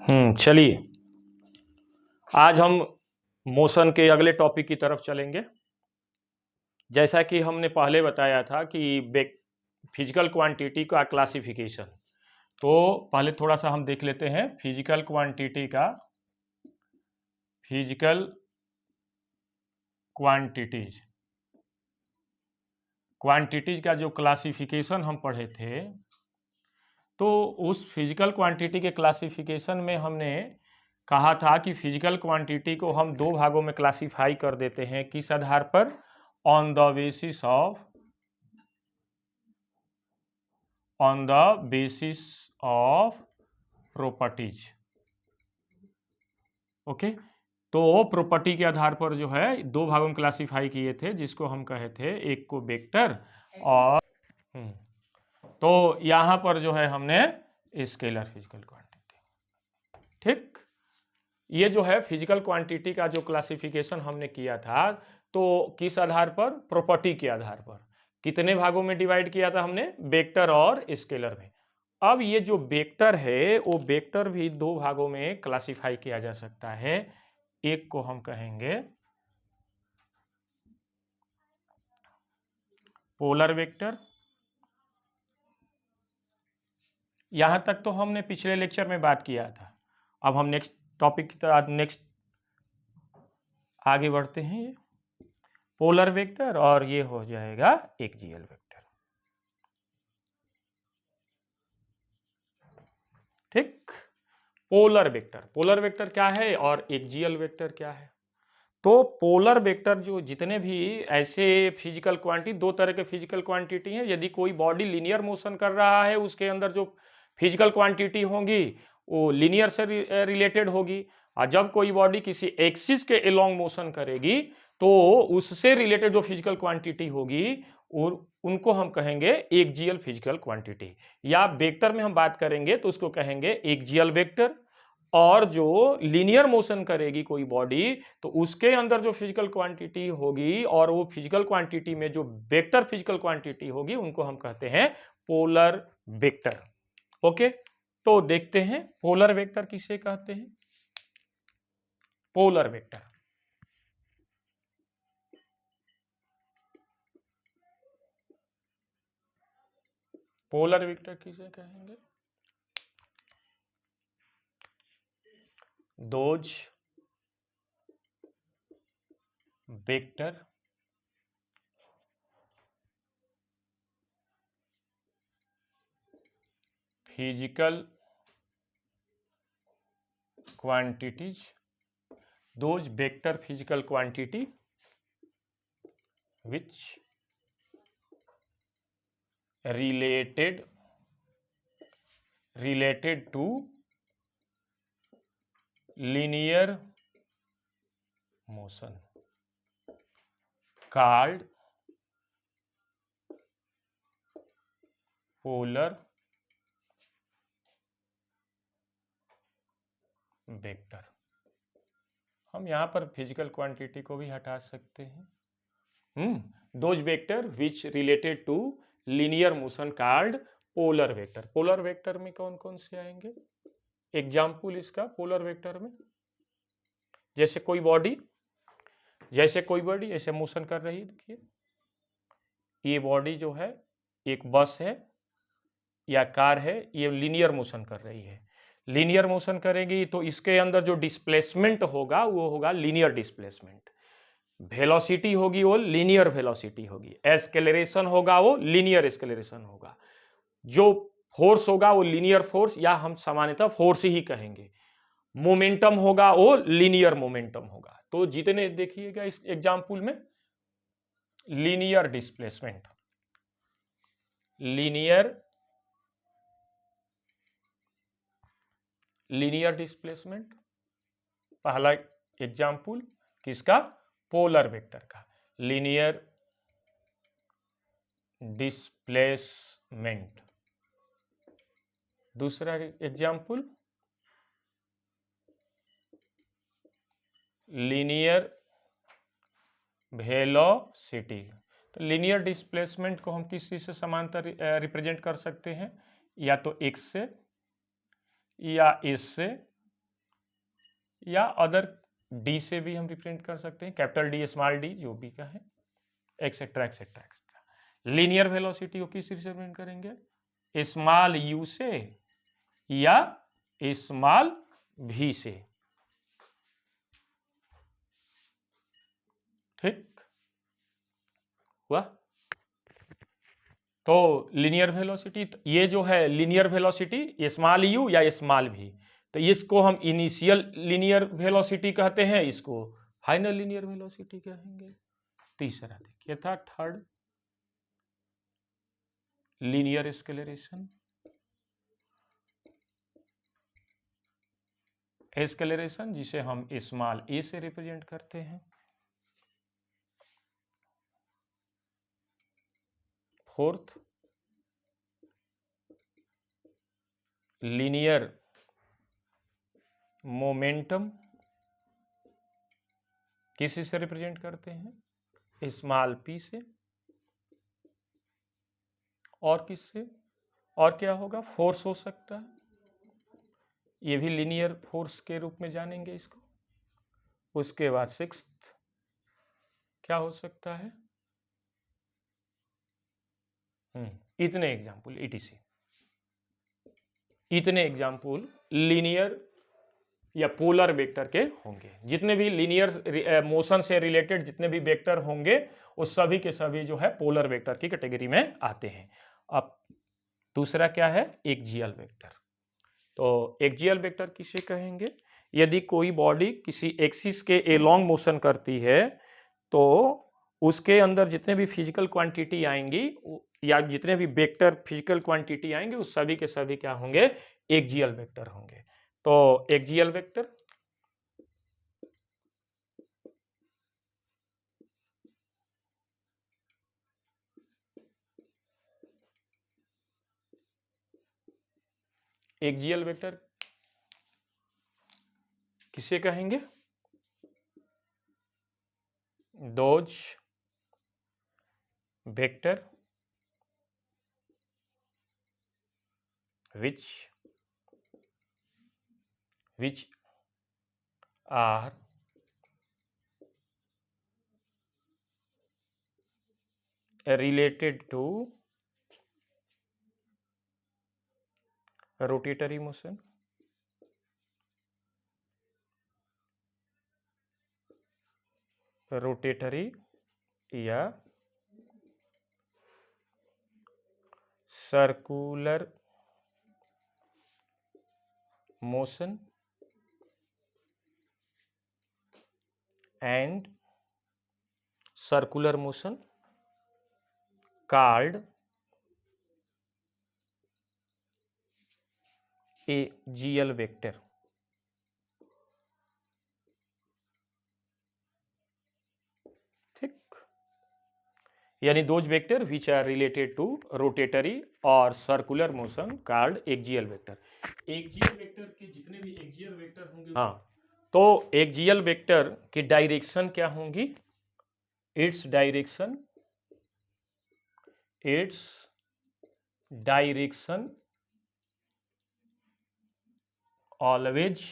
चलिए आज हम मोशन के अगले टॉपिक की तरफ चलेंगे। जैसा कि हमने पहले बताया था कि फिजिकल क्वांटिटी का क्लासिफिकेशन, तो पहले थोड़ा सा हम देख लेते हैं फिजिकल क्वांटिटीज का जो क्लासिफिकेशन हम पढ़े थे, तो उस फिजिकल क्वांटिटी के क्लासिफिकेशन में हमने कहा था कि फिजिकल क्वांटिटी को हम दो भागों में क्लासिफाई कर देते हैं। किस आधार पर? On the basis of properties. Okay, तो प्रॉपर्टी के आधार पर जो है दो भागों में क्लासिफाई किए थे, जिसको हम कहे थे, एक को वेक्टर और तो यहां पर जो है हमने स्केलर फिजिकल क्वांटिटी। ठीक, ये जो है फिजिकल क्वांटिटी का जो क्लासिफिकेशन हमने किया था, तो किस आधार पर? प्रॉपर्टी के आधार पर। कितने भागों में डिवाइड किया था हमने? वेक्टर और स्केलर में। अब ये जो वेक्टर है, वो वेक्टर भी दो भागों में क्लासिफाई किया जा सकता है। एक को हम कहेंगे पोलर वेक्टर। यहां तक तो हमने पिछले लेक्चर में बात किया था। अब हम नेक्स्ट टॉपिक की तरफ नेक्स्ट आगे बढ़ते हैं। ये पोलर वेक्टर और ये हो जाएगा एक्सियल वेक्टर। ठीक, पोलर वेक्टर क्या है और एक्सियल वेक्टर क्या है? तो पोलर वेक्टर जो जितने भी ऐसे फिजिकल क्वांटिटी, दो तरह के फिजिकल क्वांटिटी हैं। यदि कोई बॉडी लीनियर मोशन कर रहा है, उसके अंदर जो फिजिकल क्वांटिटी होगी वो लीनियर से रिलेटेड होगी, और जब कोई बॉडी किसी एक्सिस के अलोंग मोशन करेगी तो उससे रिलेटेड जो फिजिकल क्वांटिटी होगी और उनको हम कहेंगे एक्सियल फिजिकल क्वांटिटी। या वेक्टर में हम बात करेंगे तो उसको कहेंगे एक्सियल वेक्टर। और जो लीनियर मोशन करेगी कोई बॉडी, तो उसके अंदर जो फिजिकल क्वांटिटी होगी और वो फिजिकल क्वांटिटी में जो वेक्टर फिजिकल क्वांटिटी होगी, उनको हम कहते हैं पोलर वेक्टर। ओके, तो देखते हैं पोलर वेक्टर किसे कहते हैं। पोलर वेक्टर किसे कहेंगे? Those vector physical quantities, those vector physical quantity which related to linear motion called polar vector. हम यहां पर फिजिकल क्वांटिटी को भी हटा सकते हैं। Those vector which related to linear motion called polar vector. Polar vector में कौन कौन से आएंगे? एग्जाम्पल इसका पोलर वेक्टर में, जैसे कोई बॉडी ऐसे मोशन कर रही है। देखिए, ये बॉडी जो है एक बस है या कार है, ये लीनियर मोशन कर रही है। लीनियर मोशन करेगी तो इसके अंदर जो डिस्प्लेसमेंट होगा वो होगा लीनियर डिस्प्लेसमेंट। वेलोसिटी होगी वो लीनियर वेलोसिटी होगी। एस्केलरेशन होगा वो लीनियर एस्केलरेशन होगा। जो फोर्स होगा वो लीनियर फोर्स, या हम सामान्यतः फोर्स ही कहेंगे। मोमेंटम होगा वो लीनियर मोमेंटम होगा। तो जितने देखिएगा इस एग्जाम्पल में, लीनियर डिस्प्लेसमेंट, लीनियर डिस्प्लेसमेंट पहला एग्जाम्पल किसका? पोलर वेक्टर का, लीनियर डिस्प्लेसमेंट। दूसरा एग्जाम्पल लीनियर वेलोसिटी। तो लीनियर डिस्प्लेसमेंट को हम किस चीज से समांतर रिप्रेजेंट कर सकते हैं? या तो x से, या s से, या अदर डी से भी हम रिप्रेजेंट कर सकते हैं, कैपिटल डी स्मॉल डी जो भी का है, etcetera etcetera etcetera. Linear velocity को किस से रिप्रेजेंट करेंगे, स्मॉल यू से या स्मॉल भी से। ठीक हुआ। तो लीनियर वेलोसिटी, ये जो है लीनियर वेलोसिटी स्मॉल यू या स्मॉल भी, तो इसको हम इनिशियल लीनियर वेलोसिटी कहते हैं, इसको फाइनल लीनियर वेलोसिटी कहेंगे। तीसरा देखिए था थर्ड, लीनियर एक्सेलरेशन। एक्सेलरेशन जिसे हम स्मॉल ए से रिप्रेजेंट करते हैं। फोर्थ, लीनियर मोमेंटम किसी से रिप्रेजेंट करते हैं, स्मॉल पी से। और किससे, और क्या होगा, फोर्स हो सकता है, ये भी लीनियर फोर्स के रूप में जानेंगे इसको। उसके बाद सिक्स्थ क्या हो सकता है, इतने एग्जाम्पल ईटीसी, इतने एग्जाम्पल लीनियर या पोलर वेक्टर के होंगे। जितने भी लीनियर मोशन से रिलेटेड जितने भी वेक्टर होंगे वो सभी के सभी जो है पोलर वेक्टर की कैटेगरी में आते हैं। अब दूसरा क्या है, एक्सियल वेक्टर। तो एक्सियल वेक्टर किसे कहेंगे, यदि कोई बॉडी किसी एक्सिस के एलोंग मोशन करती है तो उसके अंदर जितने भी फिजिकल क्वांटिटी आएंगी या जितने भी वेक्टर फिजिकल क्वांटिटी आएंगे उस सभी के सभी क्या होंगे, एक्सियल वेक्टर होंगे। तो एक्सियल वेक्टर एक्सियल वेक्टर किसे कहेंगे, those vector which are related to rotatory motion, rotatory या circular motion and circular motion called axial vector। ठीक, यानी those vector which are related to rotatory और circular motion called axial vector. Axial vector के जितने भी axial vector होंगे, हाँ, तो एक्सियल वेक्टर की डायरेक्शन क्या होंगी, its direction always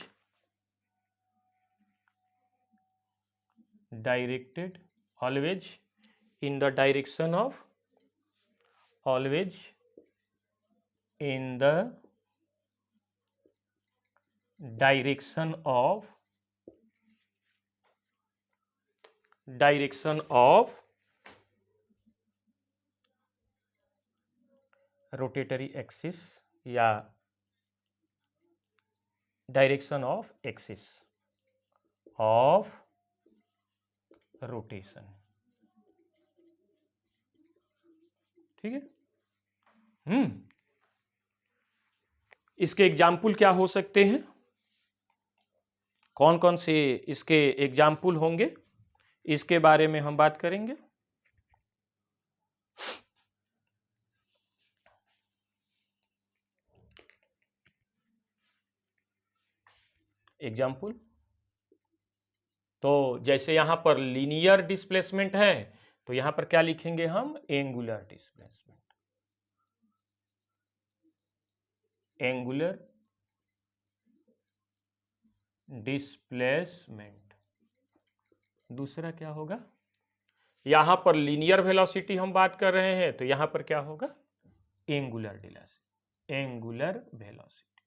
directed, always in the direction of, always in the direction of rotatory axis या direction of axis of rotation. ठीक है, इसके एग्जाम्पल क्या हो सकते हैं, कौन कौन से इसके एग्जाम्पल होंगे, इसके बारे में हम बात करेंगे। एग्जाम्पल, तो जैसे यहां पर लीनियर डिस्प्लेसमेंट है तो यहां पर क्या लिखेंगे हम, एंगुलर डिस्प्लेसमेंट, एंगुलर डिस्प्लेसमेंट। दूसरा क्या होगा, यहां पर लीनियर वेलोसिटी हम बात कर रहे हैं तो यहां पर क्या होगा, एंगुलर वेलोसिटी, एंगुलर वेलोसिटी।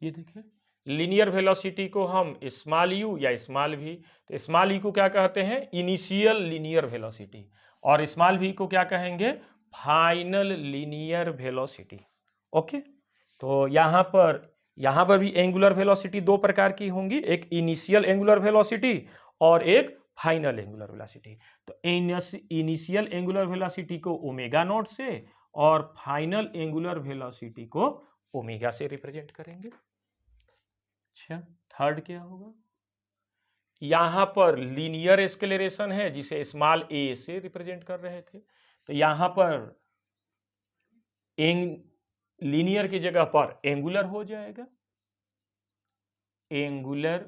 ये देखिए लीनियर वेलोसिटी को हम स्मॉल यू या स्मॉल वी, तो स्मॉल यू को क्या कहते हैं, इनिशियल लीनियर वेलोसिटी, और स्मॉल वी को क्या कहेंगे, फाइनल लीनियर वेलोसिटी। ओके, तो यहां पर भी एंगुलर वेलोसिटी दो प्रकार की होंगी, एक इनिशियल एंगुलर वेलोसिटी और एक फाइनल एंगुलर वेलोसिटी। तो इनिशियल एंगुलर वेलोसिटी को ओमेगा नॉट से और फाइनल एंगुलर वेलोसिटी को ओमेगा से रिप्रेजेंट करेंगे। अच्छा, थर्ड क्या होगा, यहां पर लीनियर एक्सेलरेशन है जिसे स्मॉल ए से रिप्रेजेंट कर रहे थे, तो यहां पर लीनियर की जगह पर एंगुलर हो जाएगा, एंगुलर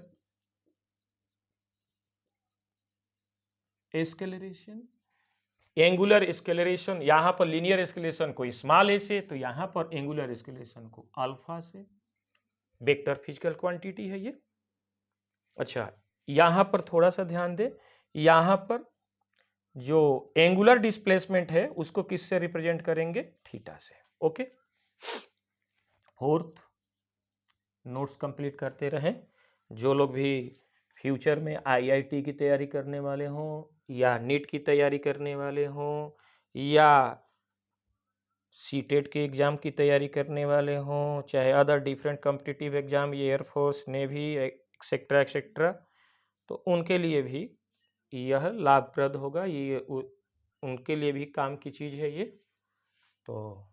एक्सेलरेशन। एंगुलर एक्सेलरेशन यहां पर लीनियर एक्सेलरेशन को स्मॉल ए से, तो यहां पर एंगुलर एक्सेलरेशन को अल्फा से। वेक्टर फिजिकल क्वांटिटी है ये। अच्छा, यहां पर थोड़ा सा ध्यान दे, यहां पर जो एंगुलर डिस्प्लेसमेंट है उसको किससे रिप्रेजेंट करेंगे, थीटा से। ओके, फोर्थ, नोट्स कंप्लीट करते रहें। जो लोग भी फ्यूचर में आईआईटी की तैयारी करने वाले हों या नीट की तैयारी करने वाले हों या सीटेट के एग्ज़ाम की तैयारी करने वाले हों, चाहे अदर डिफरेंट कॉम्पिटिटिव एग्ज़ाम, ये एयरफोर्स, नेवी एक्सेट्रा एक्सेट्रा, तो उनके लिए भी यह लाभप्रद होगा, ये उनके लिए भी काम की चीज़ है ये। तो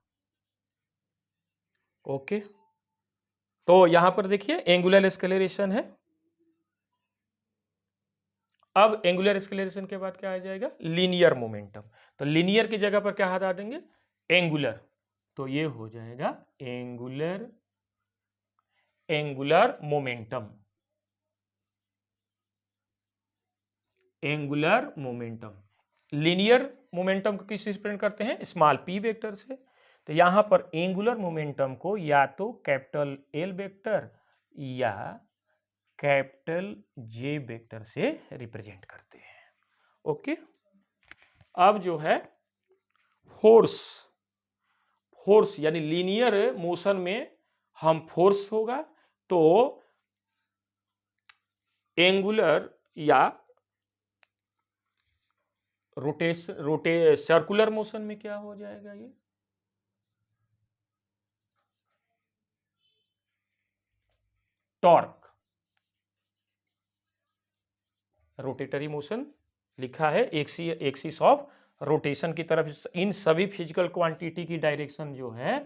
ओके, तो यहाँ पर देखिए एंगुलर एक्सेलरेशन है। अब एंगुलर एक्सेलरेशन के बाद क्या आ जाएगा, लीनियर मोमेंटम। तो लीनियर की जगह पर क्या हटा देंगे, एंगुलर, तो ये हो जाएगा angular momentum, angular momentum. Linear momentum को किस से रिप्रेजेंट करते हैं, स्मॉल p वेक्टर से। तो यहां पर एंगुलर मोमेंटम को या तो कैपिटल L वेक्टर या कैपिटल J वेक्टर से रिप्रेजेंट करते हैं। ओके, अब जो है फोर्स, फोर्स यानी लीनियर मोशन में हम फोर्स होगा, तो एंगुलर या सर्कुलर मोशन में क्या हो जाएगा, ये टॉर्क। रोटेटरी मोशन लिखा है, एक्सिस ऑफ रोटेशन की तरफ, इन सभी फिजिकल क्वांटिटी की डायरेक्शन जो है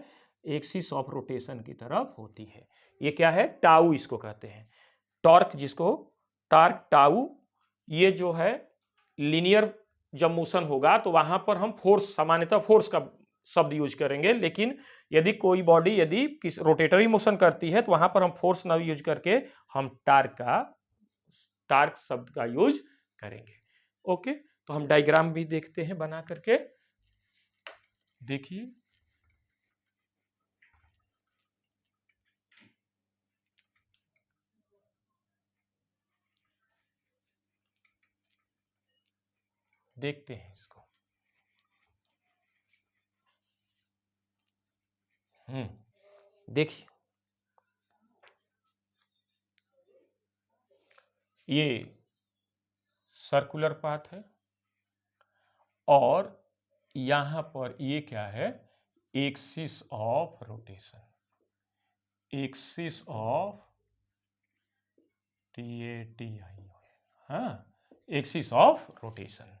एक्सिस ऑफ रोटेशन की तरफ होती है। ये क्या है, टाउ इसको कहते हैं, टॉर्क, जिसको टॉर्क टाउ। ये जो है लीनियर जब मोशन होगा तो वहां पर हम फोर्स, सामान्यतः फोर्स का शब्द यूज करेंगे, लेकिन यदि कोई बॉडी यदि किस रोटेटरी मोशन करती है तो वहां पर हम फोर्स ना यूज करके हम टार्क शब्द का यूज करेंगे। ओके, तो हम डायग्राम भी देखते हैं बना करके, देखिए देखते हैं इसको। देखिए ये सर्कुलर पाथ है और यहां पर ये क्या है, axis of rotation, axis of TATI, हाँ, एक्सिस ऑफ रोटेशन।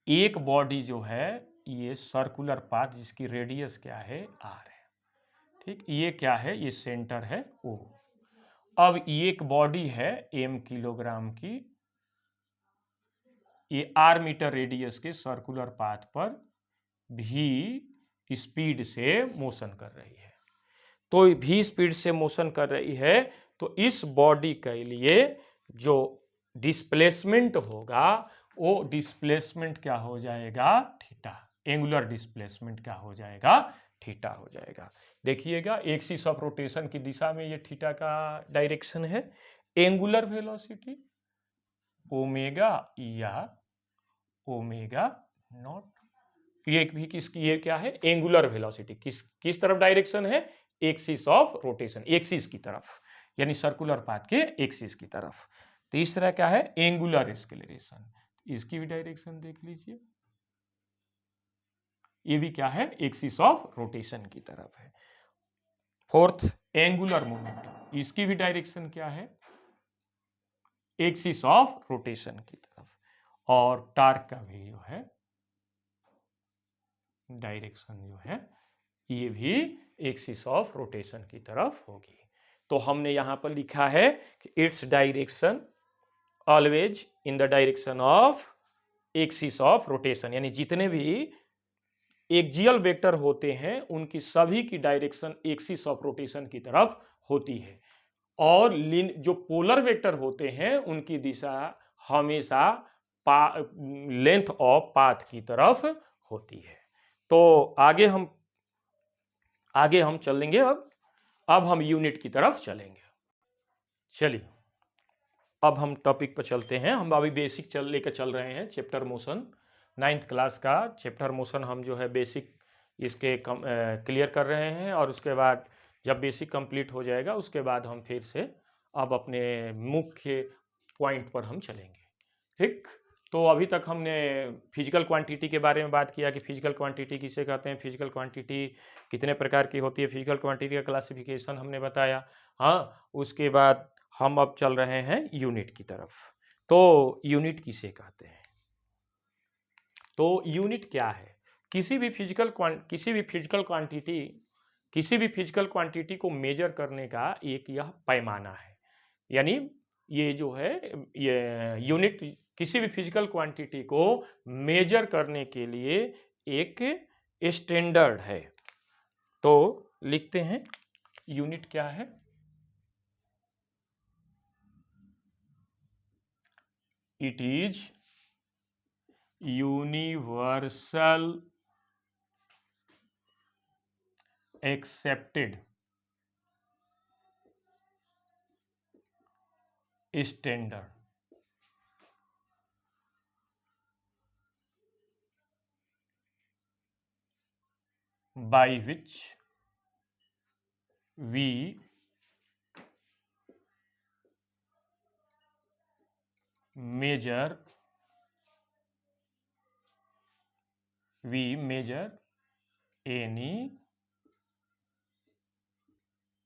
एक बॉडी जो है ये सर्कुलर पाथ जिसकी रेडियस क्या है, R है, ठीक, ये क्या है, ये सेंटर है O। अब ये एक बॉडी है m किलोग्राम की, ये R मीटर रेडियस के सर्कुलर पाथ पर v स्पीड से मोशन कर रही है। तो v स्पीड से मोशन कर रही है, तो इस बॉडी के लिए जो डिस्प्लेसमेंट होगा वो डिस्प्लेसमेंट क्या हो जाएगा, थीटा। एंगुलर डिस्प्लेसमेंट क्या हो जाएगा, थीटा हो जाएगा। देखिएगा एक्सिस ऑफ रोटेशन की दिशा में ये थीटा का डायरेक्शन है। एंगुलर वेलोसिटी ओमेगा या ओमेगा नॉट, ये भी किसकी, ये क्या है, एंगुलर वेलोसिटी, किस किस तरफ डायरेक्शन है, एक्सिस ऑफ रोटेशन, एक्सिस की तरफ, यानी सर्कुलर पाथ के एक्सिस की तरफ। तीसरा क्या है, एंगुलर एक्सेलरेशन, इसकी भी डायरेक्शन देख लीजिए, ये भी क्या है, एक्सिस ऑफ रोटेशन की तरफ है। फोर्थ एंगुलर मोमेंटम, इसकी भी डायरेक्शन क्या है, एक्सिस ऑफ रोटेशन की तरफ। और टार्क का भी जो है डायरेक्शन जो है ये भी एक्सिस ऑफ रोटेशन की तरफ होगी। तो हमने यहां पर लिखा है कि its direction always in the direction of axis of rotation, यानी जितने भी एक्सियल वेक्टर होते हैं उनकी सभी की डायरेक्शन एक्सिस ऑफ रोटेशन की तरफ होती है। और जो पोलर वेक्टर होते हैं उनकी दिशा हमेशा लेंथ ऑफ पाथ की तरफ होती है। तो आगे हम चलेंगे। अब हम यूनिट की तरफ चलेंगे। चलिए अब हम टॉपिक पर चलते हैं। हम अभी बेसिक लेकर चल रहे हैं चैप्टर मोशन, 9th क्लास का चैप्टर मोशन हम जो है बेसिक इसके क्लियर कर रहे हैं। और उसके बाद जब बेसिक कंप्लीट हो जाएगा उसके बाद हम फिर से अब अपने मुख्य पॉइंट पर हम चलेंगे। ठीक, तो अभी तक हमने फिजिकल क्वांटिटी के बारे में बात किया कि फिजिकल क्वांटिटी किसे कहते हैं, फिजिकल क्वांटिटी कितने प्रकार की होती है, फिजिकल क्वांटिटी का क्लासिफिकेशन हमने बताया। हाँ, उसके बाद हम अब चल रहे हैं यूनिट की तरफ। तो यूनिट किसे कहते हैं, तो यूनिट क्या है, किसी भी फिजिकल क्वांटिटी को मेजर करने का एक यह पैमाना है। यानी ये जो है ये यूनिट किसी भी फिजिकल क्वांटिटी को मेजर करने के लिए एक स्टैंडर्ड है। तो लिखते हैं यूनिट क्या है, it is universal accepted standard by which we measure any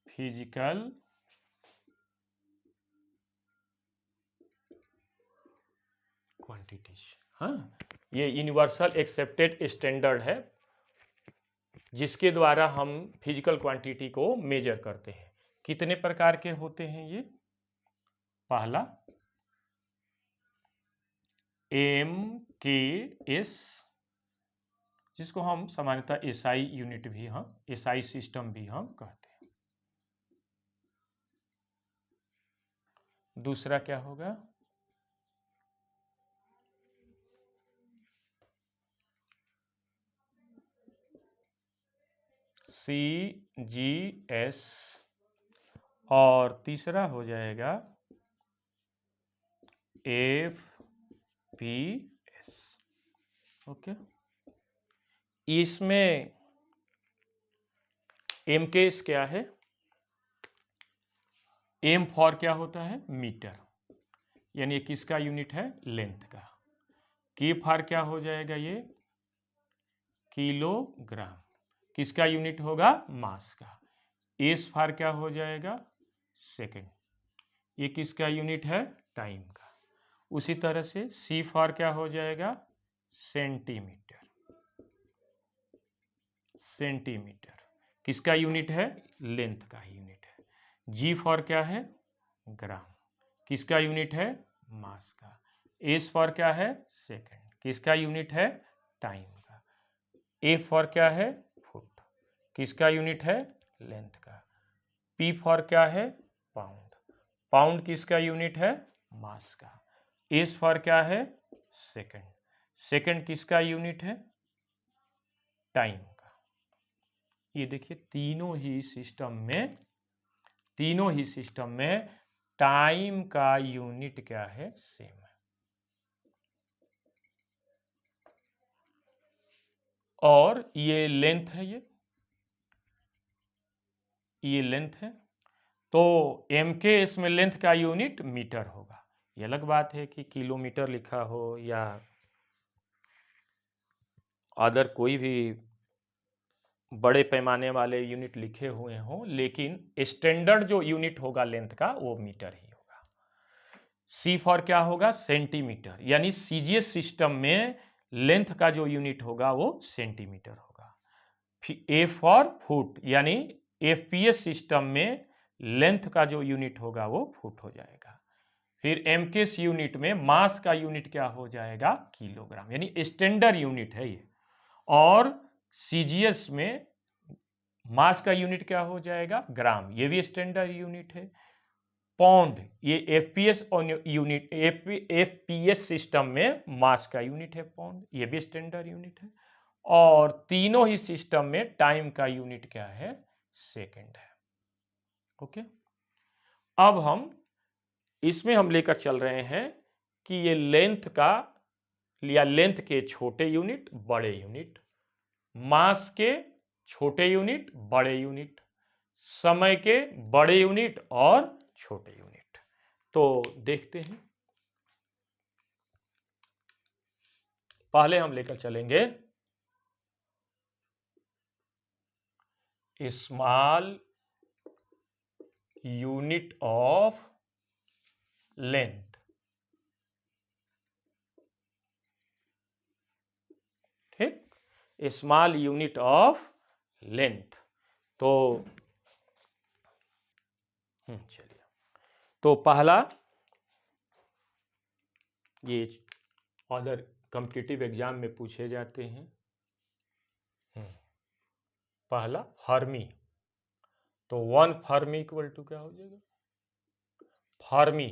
physical quantities। हाँ, ये यूनिवर्सल एक्सेप्टेड स्टैंडर्ड है जिसके द्वारा हम फिजिकल क्वांटिटी को मेजर करते हैं। कितने प्रकार के होते हैं ये, पहला MKS, जिसको हम सामान्यतः एसआई यूनिट भी हम एसआई सिस्टम भी हम कहते हैं। दूसरा क्या होगा, CGS, और तीसरा हो जाएगा FPS। ओके, इसमें MKS क्या है, M फॉर क्या होता है, मीटर, यानी किसका यूनिट है, लेंथ का। K फॉर क्या हो जाएगा, ये किलोग्राम, किसका यूनिट होगा, मास का। S फॉर क्या हो जाएगा, सेकेंड, ये किसका यूनिट है, टाइम का। उसी तरह से C फॉर क्या हो जाएगा, सेंटीमीटर, सेंटीमीटर किसका यूनिट है, लेंथ का यूनिट है। G फॉर क्या है, ग्राम, किसका यूनिट है, मास का। S फॉर क्या है, सेकेंड, किसका यूनिट है, टाइम का। A फॉर क्या है, फुट, किसका यूनिट है, लेंथ का। P फॉर क्या है, पाउंड, पाउंड किसका यूनिट है, मास का। S फॉर क्या है, सेकेंड, सेकेंड किसका यूनिट है, टाइम का। ये देखिए तीनों ही सिस्टम में टाइम का यूनिट क्या है, सेम है। और ये लेंथ है, ये लेंथ है, तो एम के इसमें लेंथ का यूनिट मीटर होगा। ये अलग बात है कि किलोमीटर लिखा हो या अदर कोई भी बड़े पैमाने वाले यूनिट लिखे हुए हों, लेकिन स्टैंडर्ड जो यूनिट होगा लेंथ का वो मीटर ही होगा। सी फॉर क्या होगा, सेंटीमीटर, यानी सीजीएस सिस्टम में लेंथ का जो यूनिट होगा वो सेंटीमीटर होगा। फिर ए फॉर फुट, यानी एफपीएस सिस्टम में लेंथ का जो यूनिट होगा वो फुट हो जाएगा। फिर एमकेएस यूनिट में मास का यूनिट क्या हो जाएगा, किलोग्राम, यानी स्टैंडर्ड यूनिट है ये। और सीजीएस में मास का यूनिट क्या हो जाएगा, ग्राम, ये भी स्टैंडर्ड यूनिट है। पाउंड, ये एफपीएस यूनिट, एफपीएस सिस्टम में मास का यूनिट है पाउंड, ये भी स्टैंडर्ड यूनिट है। और तीनों ही सिस्टम में टाइम का यूनिट क्या है, सेकंड है। ओके, अब हम इसमें हम लेकर चल रहे हैं कि ये लेंथ का या लेंथ के छोटे यूनिट, बड़े यूनिट, मास के छोटे यूनिट, बड़े यूनिट, समय के बड़े यूनिट और छोटे यूनिट। तो देखते हैं, पहले हम लेकर चलेंगे स्मॉल यूनिट ऑफ लेंथ। ठीक, स्मॉल यूनिट ऑफ लेंथ। तो चलिए, तो पहला, ये अदर कॉम्पिटिटिव एग्जाम में पूछे जाते हैं। पहला फर्मी, तो 1 फर्मी इक्वल टू क्या हो जाएगा, फर्मी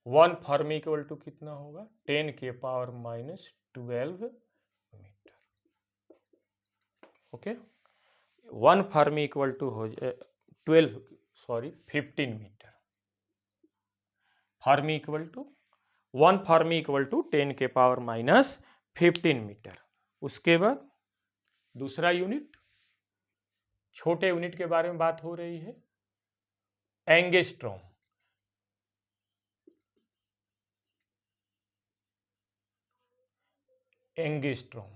1 फर्मी इक्वल टू कितना होगा, 10 के power -12 metre. Okay, 1 fermi equal to हो जाए 15 metre. Fermi equal to 1 fermi equal to 10 के पावर -15 मीटर। उसके बाद दूसरा यूनिट, छोटे यूनिट के बारे में बात हो रही है, एंगस्ट्रॉम। एंगस्ट्रॉम,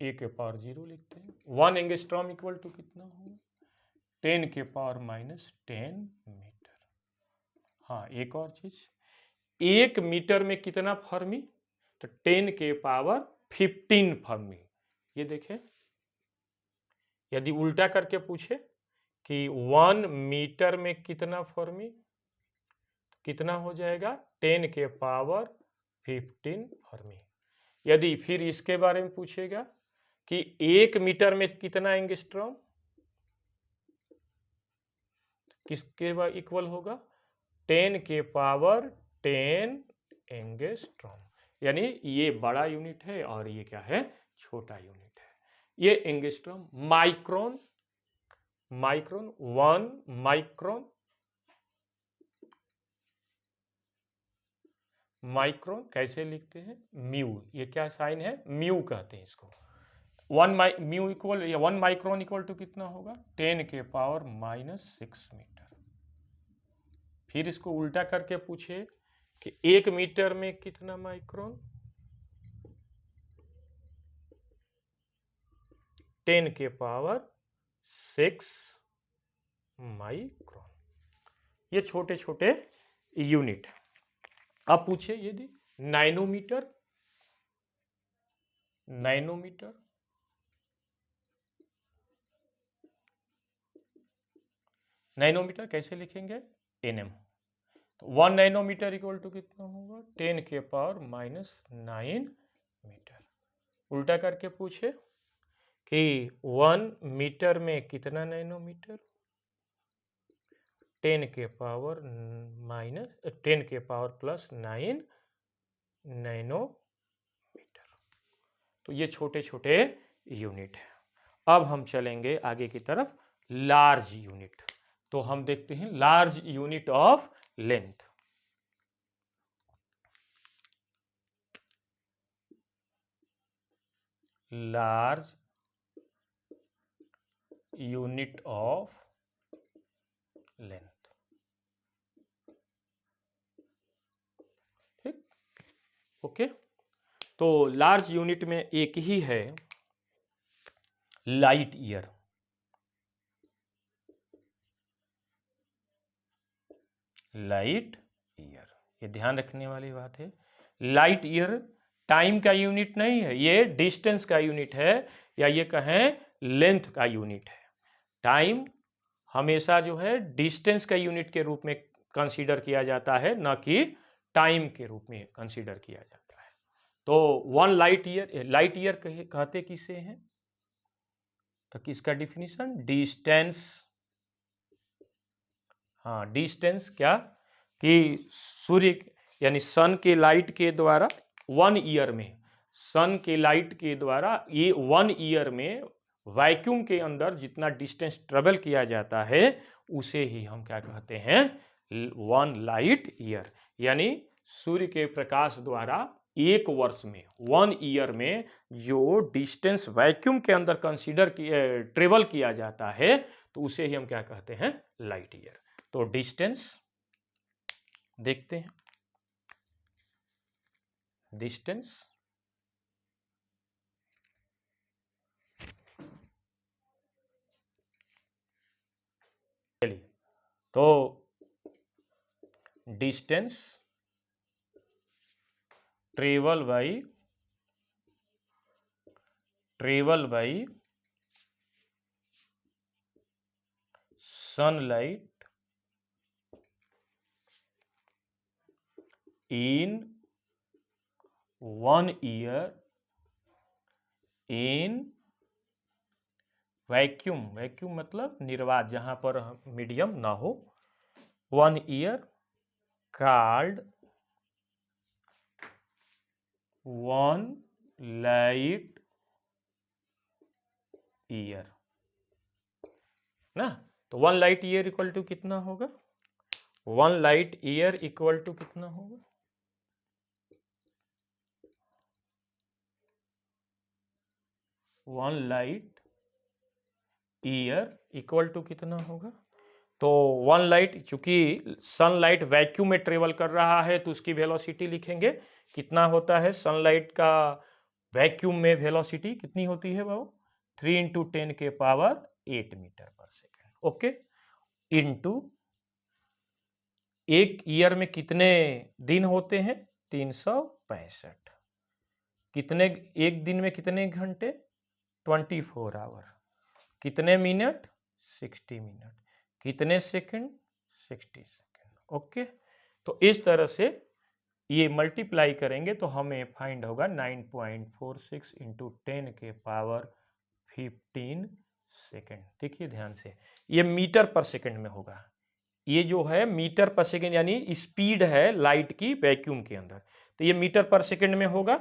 ए के पावर 0 लिखते हैं। 1 एंगस्ट्रॉम इक्वल टू कितना होगा, 10 के पावर -10 मीटर। हाँ, एक और चीज, 1 मीटर में कितना फर्मी, तो 10 के पावर 15 फर्मी। ये देखें, यदि उल्टा करके पूछे कि 1 मीटर में कितना फर्मी, तो कितना हो जाएगा, 10 के पावर 15 फर्मी। यदि फिर इसके बारे में पूछेगा कि 1 मीटर में कितना एंगस्ट्रॉम, किसके इक्वल होगा, 10 के पावर 10 एंगस्ट्रॉम। यानी ये बड़ा यूनिट है और ये क्या है, छोटा यूनिट है। ये एंगस्ट्रॉम। माइक्रोन, 1 माइक्रोन, माइक्रोन कैसे लिखते हैं, म्यू, ये क्या साइन है, म्यू कहते हैं इसको। 1 माइक्रोन इक्वल टू कितना होगा, 10 के पावर -6 मीटर। फिर इसको उल्टा करके पूछे कि 1 मीटर में कितना माइक्रोन, 10 के पावर 6 माइक्रोन। ये छोटे छोटे यूनिट है। अब पूछे यदि नैनोमीटर, नैनोमीटर, नैनोमीटर कैसे लिखेंगे, एनएम। तो 1 नैनोमीटर इक्वल टू कितना होगा, 10 के पावर -9 मीटर। उल्टा करके पूछे कि 1 मीटर में कितना नैनोमीटर, 10 के पावर +9 नैनोमीटर। तो ये छोटे छोटे यूनिट है। अब हम चलेंगे आगे की तरफ, लार्ज यूनिट। तो हम देखते हैं large unit of length. Large unit of length. ठीक, ओके। तो लार्ज यूनिट में एक ही है, लाइट ईयर। लाइट ईयर, ये ध्यान रखने वाली बात है। लाइट ईयर टाइम का यूनिट नहीं है, ये डिस्टेंस का यूनिट है, या ये कहें लेंथ का यूनिट है। टाइम हमेशा जो है डिस्टेंस का यूनिट के रूप में कंसीडर किया जाता है, ना कि टाइम के रूप में कंसीडर किया जाता है। तो 1 लाइट ईयर, लाइट ईयर कहते किसे हैं? तो किसका डिफिनीशन? डिस्टेंस। हाँ, डिस्टेंस क्या कि सूर्य यानी सन के लाइट के द्वारा 1 ईयर में, सन के लाइट के द्वारा ये 1 ईयर में वैक्यूम के अंदर जितना डिस्टेंस ट्रेवल किया जाता है उसे ही हम क्या कहते हैं? 1 लाइट ईयर। यानी सूर्य के प्रकाश द्वारा एक वर्ष में, 1 ईयर में जो डिस्टेंस वैक्यूम के अंदर कंसीडर ट्रेवल किया जाता है तो उसे ही हम क्या कहते हैं? Light year. तो डिस्टेंस देखते हैं। डिस्टेंस चलिए, तो distance travel by sunlight in 1 year in vacuum. Vacuum मतलब निर्वात, जहां पर मीडियम ना हो। 1 ईयर कॉल्ड 1 लाइट ईयर ना। तो 1 लाइट ईयर इक्वल टू कितना होगा? 1 लाइट ईयर इक्वल टू कितना होगा? 1 लाइट ईयर इक्वल टू कितना होगा? तो 1 लाइट, चूंकि सनलाइट वैक्यूम में ट्रेवल कर रहा है तो उसकी वेलोसिटी लिखेंगे। कितना होता है सनलाइट का वैक्यूम में वेलोसिटी? कितनी होती है वो? 3 × 10 के पावर 8 मीटर पर सेकेंड। ओके, इनटू एक ईयर में कितने दिन होते हैं? 365। कितने, एक दिन में कितने घंटे? 24 आवर। कितने मिनट? 60 मिनट। कितने सेकंड? 60 सेकंड। ओके, तो इस तरह से ये मल्टीप्लाई करेंगे तो हमें फाइंड होगा 9.46 × 10 के पावर 15 सेकंड। देखिए ध्यान से, ये मीटर पर सेकंड में होगा। ये जो है मीटर पर सेकंड यानी स्पीड है लाइट की वैक्यूम के अंदर, तो ये मीटर पर सेकंड में होगा।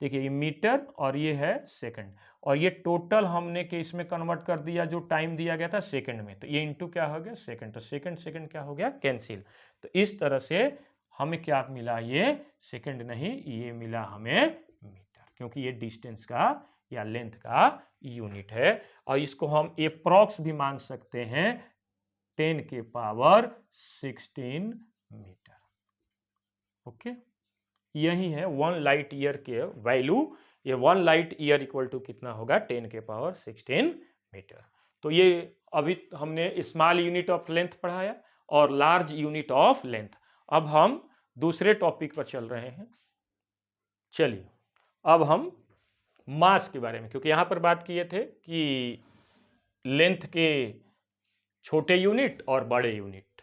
देखिए ये मीटर और ये है सेकंड, और ये टोटल हमने के इसमें कन्वर्ट कर दिया, जो टाइम दिया गया था सेकंड में, तो ये इनटू क्या हो गया? सेकंड। तो सेकंड सेकंड क्या हो गया? कैंसिल। तो इस तरह से हमें क्या मिला? ये सेकंड नहीं, ये मिला हमें मीटर, क्योंकि ये डिस्टेंस का या लेंथ का यूनिट है। और इसको हम एप्रॉक्स भी मान सकते हैं, 10 के पावर 16 मीटर। ओके, यही है 1 लाइट ईयर के वैल्यू। ये 1 लाइट ईयर इक्वल टू कितना होगा? 10 के पावर 16 मीटर। तो ये अभी हमने स्मॉल यूनिट ऑफ लेंथ पढ़ाया और लार्ज यूनिट ऑफ लेंथ। अब हम दूसरे टॉपिक पर चल रहे हैं। चलिए, अब हम मास के बारे में, क्योंकि यहां पर बात किए थे कि लेंथ के छोटे यूनिट और बड़े यूनिट,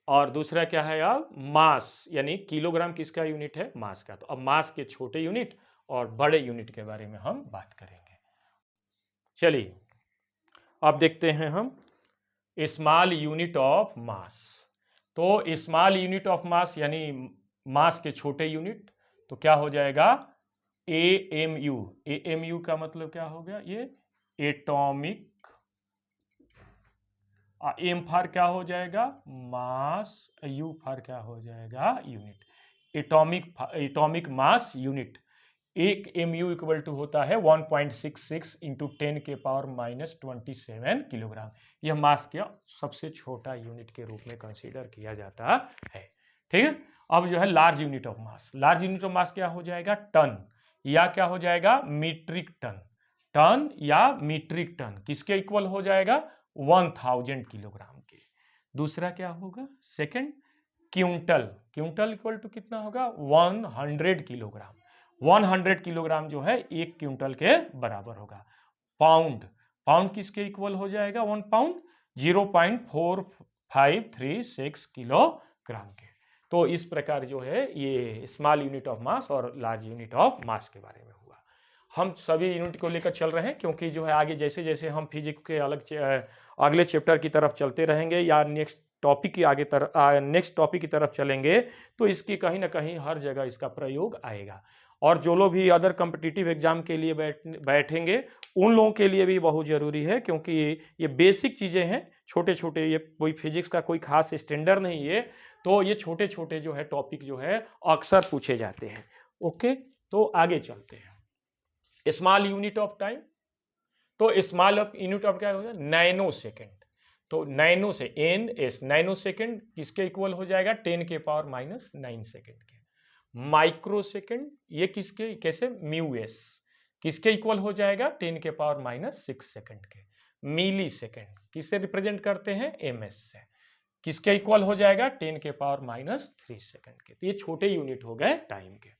और दूसरा क्या है अब? मास, यानी किलोग्राम किसका यूनिट है? मास का। तो अब मास के छोटे यूनिट और बड़े यूनिट के बारे में हम बात करेंगे। चलिए, अब देखते हैं हम स्मॉल यूनिट ऑफ मास। तो स्मॉल यूनिट ऑफ मास यानी मास के छोटे यूनिट, तो क्या हो जाएगा? AMU। AMU का मतलब क्या हो गया? ये एटॉमिक एम फॉर क्या हो जाएगा मास, यू फॉर क्या हो जाएगा यूनिट, एटॉमिक मास यूनिट। एक mu इक्वल टू होता है 1.66 इंटू 10⁻⁻27 किलोग्राम। यह मास का सबसे छोटा यूनिट के रूप में कंसीडर किया जाता है। ठीक है, अब जो है large unit of mass, large unit of mass क्या हो जाएगा टन या क्या हो जाएगा मीट्रिक टन, टन या मीट्रिक टन किसके इक्वल हो जाएगा 1000 किलोग्राम के। दूसरा क्या होगा second quintal, quintal equal to कितना होगा 100 किलोग्राम, 100 किलोग्राम जो है एक क्विंटल के बराबर होगा। पाउंड, पाउंड किसके इक्वल हो जाएगा 1 पाउंड 0.4536 किलोग्राम के। तो इस प्रकार जो है ये स्मॉल यूनिट ऑफ मास और लार्ज यूनिट ऑफ मास के बारे में हुआ। हम सभी यूनिट को लेकर चल रहे हैं क्योंकि जो है आगे जैसे जैसे हम फिजिक्स के अगले चैप्टर की तरफ चलते रहेंगे या नेक्स्ट टॉपिक की नेक्स्ट टॉपिक की तरफ चलेंगे तो इसकी कहीं ना कहीं हर जगह इसका प्रयोग आएगा। और जो लोग भी अदर कॉम्पिटिटिव एग्जाम के लिए बैठेंगे उन लोगों के लिए भी बहुत ज़रूरी है क्योंकि ये बेसिक चीज़ें हैं, छोटे छोटे, ये कोई फिजिक्स का कोई खास स्टैंडर्ड नहीं है, तो ये छोटे छोटे जो है टॉपिक जो है अक्सर पूछे जाते हैं। ओके, तो आगे चलते हैं। स्मॉल यूनिट ऑफ टाइम, तो स्मॉल यूनिट ऑफ क्या होगा नैनो सेकेंड, तो नैनो से एन एस नैनो सेकेंड किसके इक्वल हो जाएगा 10⁻⁹ सेकेंड के। माइक्रो सेकेंड ये किसके कैसे म्यू एस किसके इक्वल हो जाएगा 10⁻⁶ सेकेंड के। मिली सेकेंड किससे रिप्रेजेंट करते हैं एम एस से, किसके इक्वल हो जाएगा 10⁻³ सेकेंड के। तो ये छोटे यूनिट हो गए टाइम के।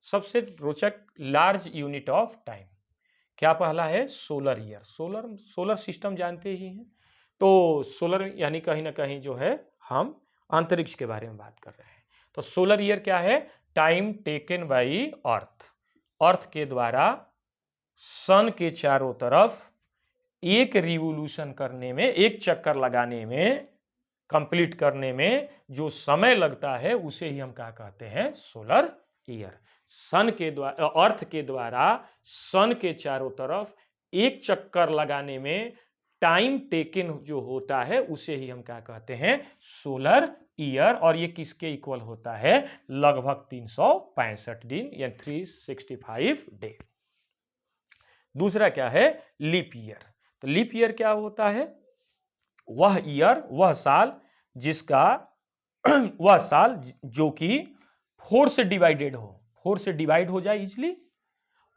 सबसे रोचक लार्ज यूनिट ऑफ टाइम क्या पहला है सोलर ईयर, सोलर सिस्टम जानते ही हैं, तो सोलर यानी कहीं ना कहीं जो है हम अंतरिक्ष के बारे में बात कर रहे हैं। तो सोलर ईयर क्या है टाइम टेकन बाई अर्थ, अर्थ के द्वारा सन के चारों तरफ एक रिवोल्यूशन करने में, एक चक्कर लगाने में, कंप्लीट करने में जो समय लगता है उसे ही हम क्या कहते हैं सोलर ईयर। सन के द्वारा अर्थ के द्वारा सन के चारों तरफ एक चक्कर लगाने में टाइम टेकन जो होता है उसे ही हम क्या कहते हैं सोलर ईयर। और ये किसके इक्वल होता है लगभग 365 दिन या 365 डे। दूसरा क्या है लीप ईयर, तो लीप ईयर क्या होता है वह ईयर वह साल जिसका वह साल जो कि 4 से डिवाइडेड हो, 4 से डिवाइड हो जाए इजली,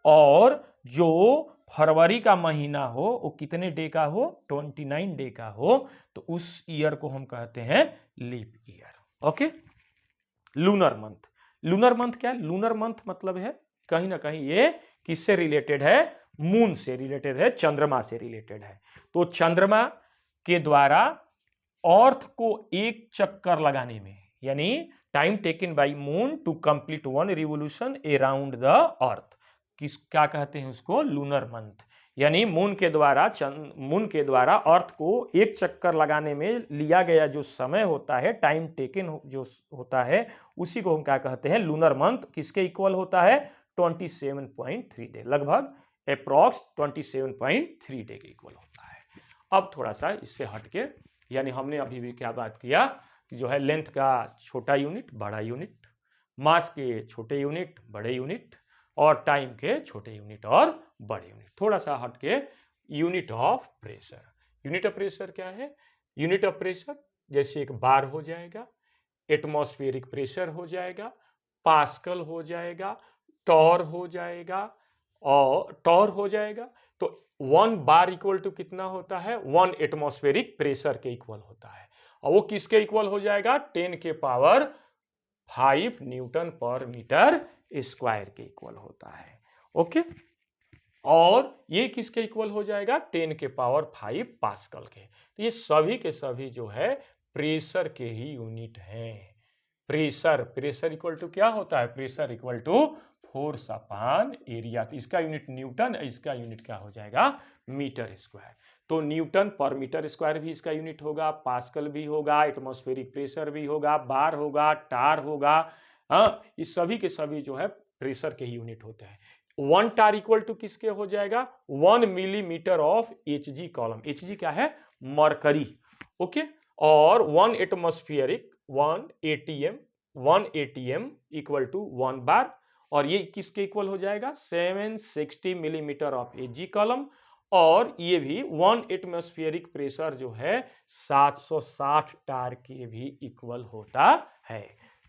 और जो फरवरी का महीना हो वो कितने डे का हो 29 डे का हो, तो उस ईयर को हम कहते हैं leap year. Okay, lunar month, lunar month क्या है लूनर मंथ मतलब है कहीं ना कहीं ये किससे रिलेटेड है मून से रिलेटेड है, चंद्रमा से रिलेटेड है। तो चंद्रमा के द्वारा अर्थ को एक चक्कर लगाने में यानी time taken by moon to complete 1 revolution around the earth, किस क्या कहते हैं उसको लूनर मंथ। यानी मून के द्वारा अर्थ को एक चक्कर लगाने में लिया गया जो समय होता है टाइम टेकन जो होता है उसी को हम क्या कहते हैं लूनर मंथ। किसके इक्वल होता है 27.3 डे, लगभग अप्रॉक्स 27.3 डे के इक्वल होता है। अब थोड़ा सा इससे हटके, यानी हमने अभी भी क्या बात किया कि जो है लेंथ का छोटा यूनिट बड़ा यूनिट, मास के छोटे यूनिट बड़े यूनिट, और टाइम के छोटे यूनिट और बड़े यूनिट। थोड़ा सा हटके unit of pressure, unit of pressure क्या है यूनिट ऑफ प्रेशर जैसे एक बार हो जाएगा, एटमॉस्फेरिक प्रेशर हो जाएगा, पास्कल हो जाएगा, टॉर हो जाएगा और टॉर हो जाएगा। तो 1 बार इक्वल टू कितना होता है 1 एटमॉस्फेरिक प्रेशर के इक्वल होता है, और वो किसके इक्वल हो जाएगा 10 के पावर 5 न्यूटन पर मीटर स्क्वायर के इक्वल होता है। ओके, और ये किसके इक्वल हो जाएगा 10 के पावर 5 पास्कल के। तो ये सभी के सभी जो है प्रेशर के ही यूनिट हैं। प्रेशर इक्वल टू क्या होता है pressure equal to force upon area, तो इसका यूनिट न्यूटन, इसका यूनिट क्या हो जाएगा मीटर स्क्वायर। तो न्यूटन पर मीटर स्क्वायर भी इसका यूनिट होगा, पास्कल भी होगा, एटमॉस्फेरिक प्रेशर भी होगा, बार होगा, टार होगा। हाँ, इस सभी के सभी जो है प्रेशर के ही यूनिट होते हैं। 1 टार इक्वल टू किसके हो जाएगा 1 millimetre of Hg column. Hg क्या है मरकरी, ओके। और 1 इक्वल टू 1 बार, और ये किसके इक्वल हो जाएगा, 760 मिलीमीटर ऑफ एजी कॉलम, और ये भी 1 एटमॉस्फेरिक प्रेशर जो है 760 टार के भी इक्वल होता है।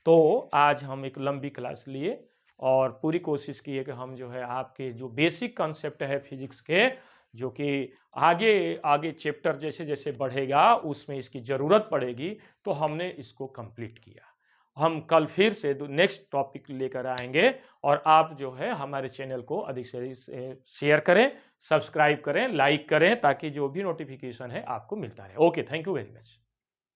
तो आज हम एक लंबी क्लास लिए और पूरी कोशिश की है कि हम जो है आपके जो बेसिक कॉन्सेप्ट है फिजिक्स के, जो कि आगे आगे चैप्टर जैसे जैसे बढ़ेगा उसमें इसकी ज़रूरत पड़ेगी, तो हमने इसको कंप्लीट किया। हम कल फिर से नेक्स्ट टॉपिक लेकर आएंगे, और आप जो है हमारे चैनल को अधिक से अधिक शेयर करें, सब्सक्राइब करें, लाइक करें, ताकि जो भी नोटिफिकेशन है आपको मिलता रहे। Okay, thank you very much.